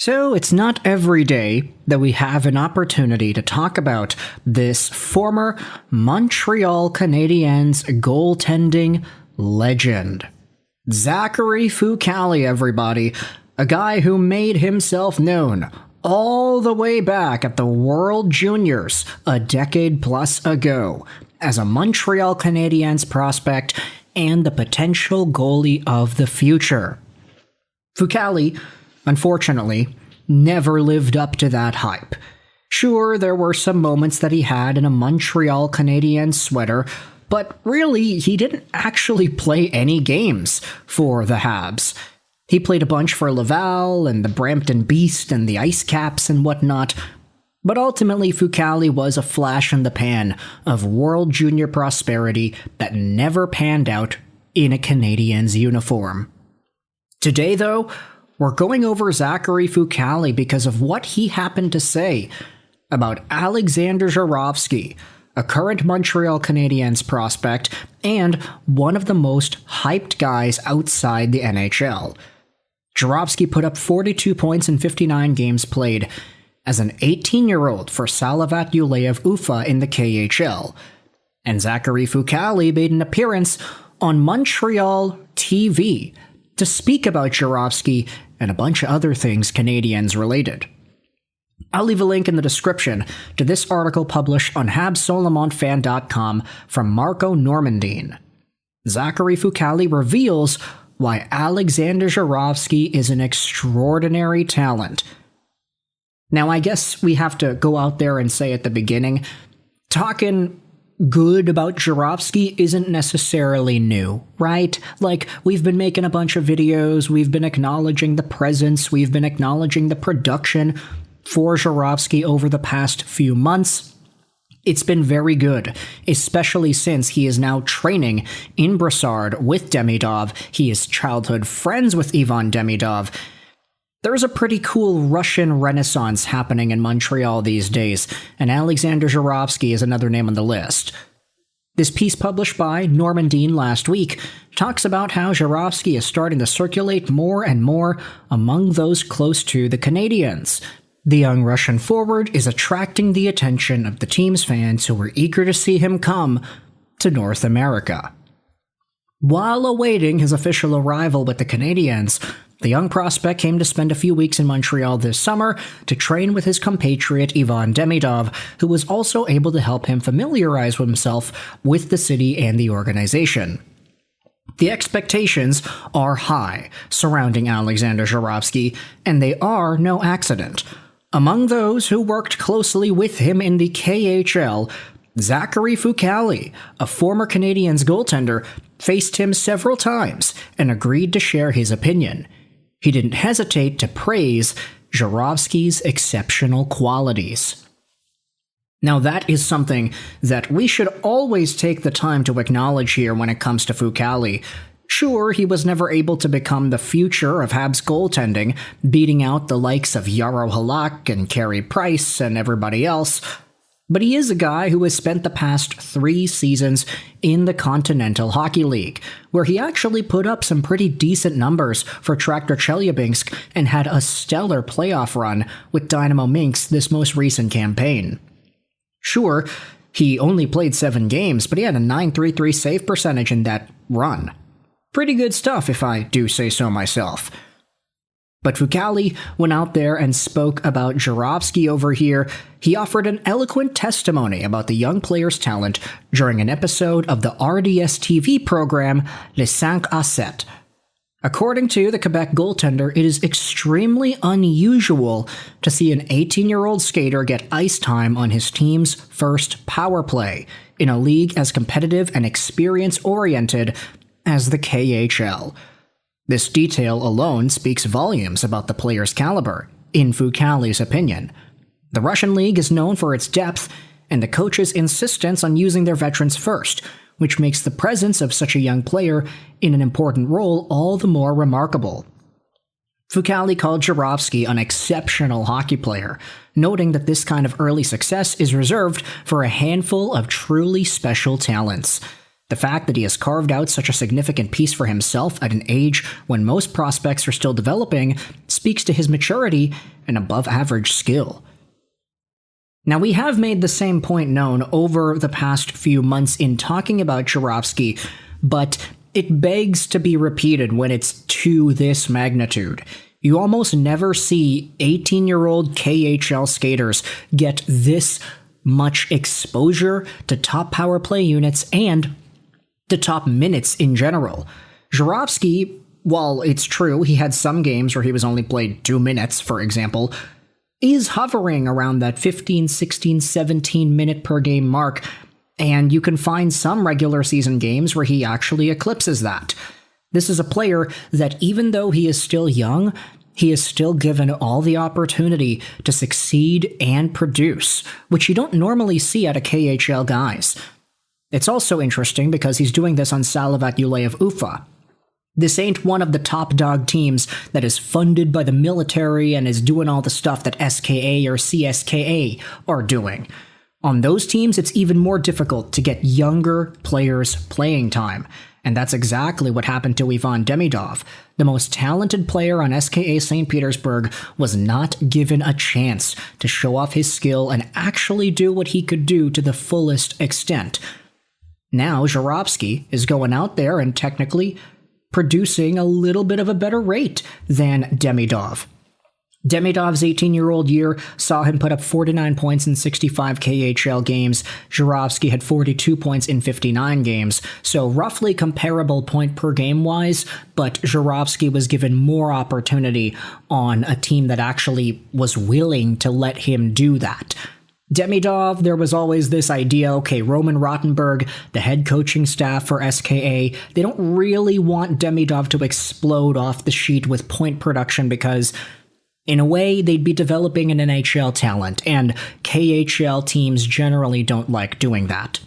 So it's not every day that we have an opportunity to talk about this former Montreal Canadiens goaltending legend. Zachary Fucale, everybody, a guy who made himself known all the way back at the World Juniors a decade plus ago as a Montreal Canadiens prospect and the potential goalie of the future. Fucale, unfortunately, never lived up to that hype. Sure, there were some moments that he had in a Montreal Canadiens sweater, but really, he didn't actually play any games for the Habs. He played a bunch for Laval and the Brampton Beast and the Ice Caps and whatnot, but ultimately Fucale was a flash in the pan of World Junior prosperity that never panned out in a Canadiens uniform. Today, though, we're going over Zachary Fucale because of what he happened to say about Alexander Zharovsky, a current Montreal Canadiens prospect and one of the most hyped guys outside the NHL. Zharovsky put up 42 points in 59 games played as an 18-year-old for Salavat Yuleev Ufa in the KHL, and Zachary Fucale made an appearance on Montreal TV to speak about Zharovsky and a bunch of other things Canadiens related. I'll leave a link in the description to this article published on HabsSolomontFan.com from Marco Normandin. Zachary Fucale reveals why Alexander Zharovsky is an extraordinary talent. Now, I guess we have to go out there and say at the beginning, talking good about Zharovsky isn't necessarily new, right? Like, we've been making a bunch of videos, we've been acknowledging the presence, we've been acknowledging the production for Zharovsky over the past few months. It's been very good, especially since he is now training in Brassard with Demidov. He is childhood friends with Ivan Demidov. There's a pretty cool Russian renaissance happening in Montreal these days, and Alexander Zharovsky is another name on the list. This piece published by Normandin last week talks about how Zharovsky is starting to circulate more and more among those close to the Canadiens. The young Russian forward is attracting the attention of the team's fans who were eager to see him come to North America. While awaiting his official arrival with the Canadiens, the young prospect came to spend a few weeks in Montreal this summer to train with his compatriot Ivan Demidov, who was also able to help him familiarize himself with the city and the organization. The expectations are high surrounding Alexander Zharovsky, and they are no accident. Among those who worked closely with him in the KHL, Zachary Fucale, a former Canadiens goaltender, faced him several times and agreed to share his opinion. He didn't hesitate to praise Zharovsky's exceptional qualities. Now, that is something that we should always take the time to acknowledge here when it comes to Fucale. Sure, he was never able to become the future of Habs goaltending, beating out the likes of Jaro Halak and Carey Price and everybody else, but he is a guy who has spent the past 3 seasons in the Continental Hockey League, where he actually put up some pretty decent numbers for Traktor Chelyabinsk and had a stellar playoff run with Dynamo Minsk this most recent campaign. Sure, he only played 7 games, but he had a .933 save percentage in that run. Pretty good stuff, if I do say so myself. But Fucale went out there and spoke about Zharovsky over here. He offered an eloquent testimony about the young player's talent during an episode of the RDS TV program Les 5 à 7. According to the Quebec goaltender, it is extremely unusual to see an 18-year-old skater get ice time on his team's first power play in a league as competitive and experience-oriented as the KHL. This detail alone speaks volumes about the player's caliber, in Fucale's opinion. The Russian league is known for its depth and the coach's insistence on using their veterans first, which makes the presence of such a young player in an important role all the more remarkable. Fucale called Zharovsky an exceptional hockey player, noting that this kind of early success is reserved for a handful of truly special talents. The fact that he has carved out such a significant piece for himself at an age when most prospects are still developing speaks to his maturity and above-average skill. Now, we have made the same point known over the past few months in talking about Zharovsky, but it begs to be repeated when it's to this magnitude. You almost never see 18-year-old KHL skaters get this much exposure to top power play units and the top minutes in general. Zharovsky, while it's true he had some games where he was only played 2 minutes, for example, is hovering around that 15, 16, 17 minute per game mark, and you can find some regular season games where he actually eclipses that. This is a player that, even though he is still young, he is still given all the opportunity to succeed and produce, which you don't normally see out of KHL guys. It's also interesting because he's doing this on Salavat Yuleev Ufa. This ain't one of the top dog teams that is funded by the military and is doing all the stuff that SKA or CSKA are doing. On those teams, it's even more difficult to get younger players playing time. And that's exactly what happened to Ivan Demidov. The most talented player on SKA St. Petersburg was not given a chance to show off his skill and actually do what he could do to the fullest extent. Now Zharovsky is going out there and technically producing a little bit of a better rate than Demidov. Demidov's 18-year-old year saw him put up 49 points in 65 KHL games. Zharovsky had 42 points in 59 games, so roughly comparable point per game wise, but Zharovsky was given more opportunity on a team that actually was willing to let him do that. Demidov, there was always this idea, okay, Roman Rottenberg, the head coaching staff for SKA, they don't really want Demidov to explode off the sheet with point production because, in a way, they'd be developing an NHL talent, and KHL teams generally don't like doing that.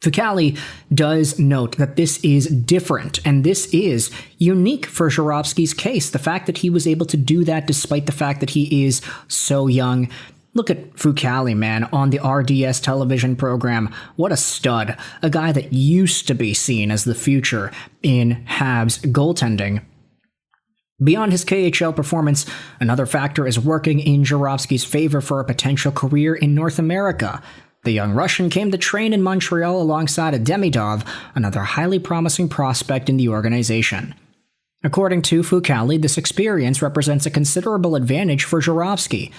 Fucale does note that this is different, and this is unique for Zharovsky's case, the fact that he was able to do that despite the fact that he is so young. Look at Fucale, man, on the RDS television program. What a stud. A guy that used to be seen as the future in Habs goaltending. Beyond his KHL performance, another factor is working in Zharovsky's favor for a potential career in North America. The young Russian came to train in Montreal alongside Demidov, another highly promising prospect in the organization. According to Fucale, this experience represents a considerable advantage for Zharovsky.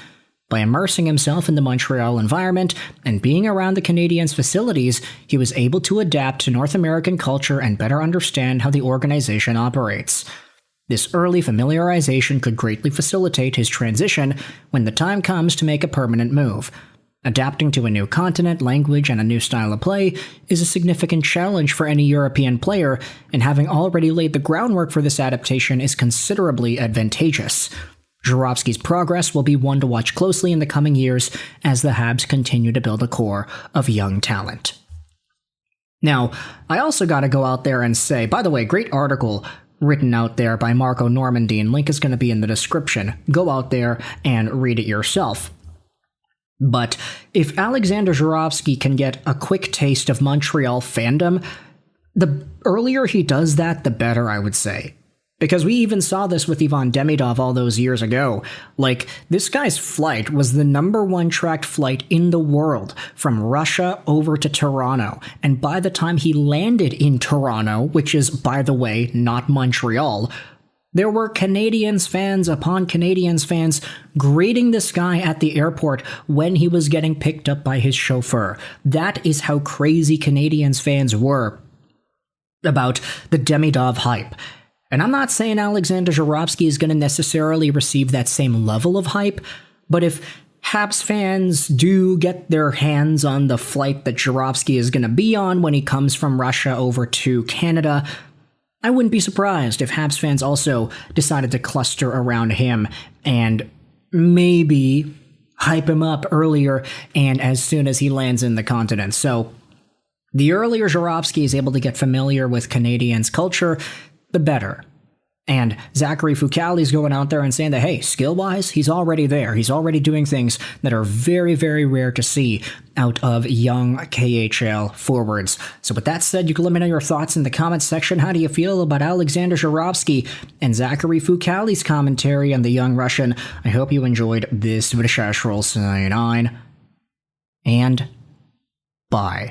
By immersing himself in the Montreal environment and being around the Canadiens' facilities, he was able to adapt to North American culture and better understand how the organization operates. This early familiarization could greatly facilitate his transition when the time comes to make a permanent move. Adapting to a new continent, language, and a new style of play is a significant challenge for any European player, and having already laid the groundwork for this adaptation is considerably advantageous. Zharovsky's progress will be one to watch closely in the coming years as the Habs continue to build a core of young talent. Now, I also gotta go out there and say, by the way, great article written out there by Marco Normandin. Link is going to be in the description. Go out there and read it yourself. But if Alexander Zharovsky can get a quick taste of Montreal fandom, the earlier he does that, the better, I would say. Because we even saw this with Ivan Demidov all those years ago. Like, this guy's flight was the #1 tracked flight in the world from Russia over to Toronto. And by the time he landed in Toronto, which is, by the way, not Montreal, there were Canadiens fans upon Canadiens fans greeting this guy at the airport when he was getting picked up by his chauffeur. That is how crazy Canadiens fans were about the Demidov hype. And I'm not saying Alexander Zharovsky is going to necessarily receive that same level of hype, but if Habs fans do get their hands on the flight that Zharovsky is going to be on when he comes from Russia over to Canada, I wouldn't be surprised if Habs fans also decided to cluster around him and maybe hype him up earlier and as soon as he lands in the continent. So the earlier Zharovsky is able to get familiar with Canadiens culture, the better. And Zachary Fucale is going out there and saying that, hey, skill-wise, he's already there. He's already doing things that are very, very rare to see out of young KHL forwards. So with that said, you can let me know your thoughts in the comments section. How do you feel about Alexander Zharovsky and Zachary Fucale's commentary on the young Russian? I hope you enjoyed this video. And bye.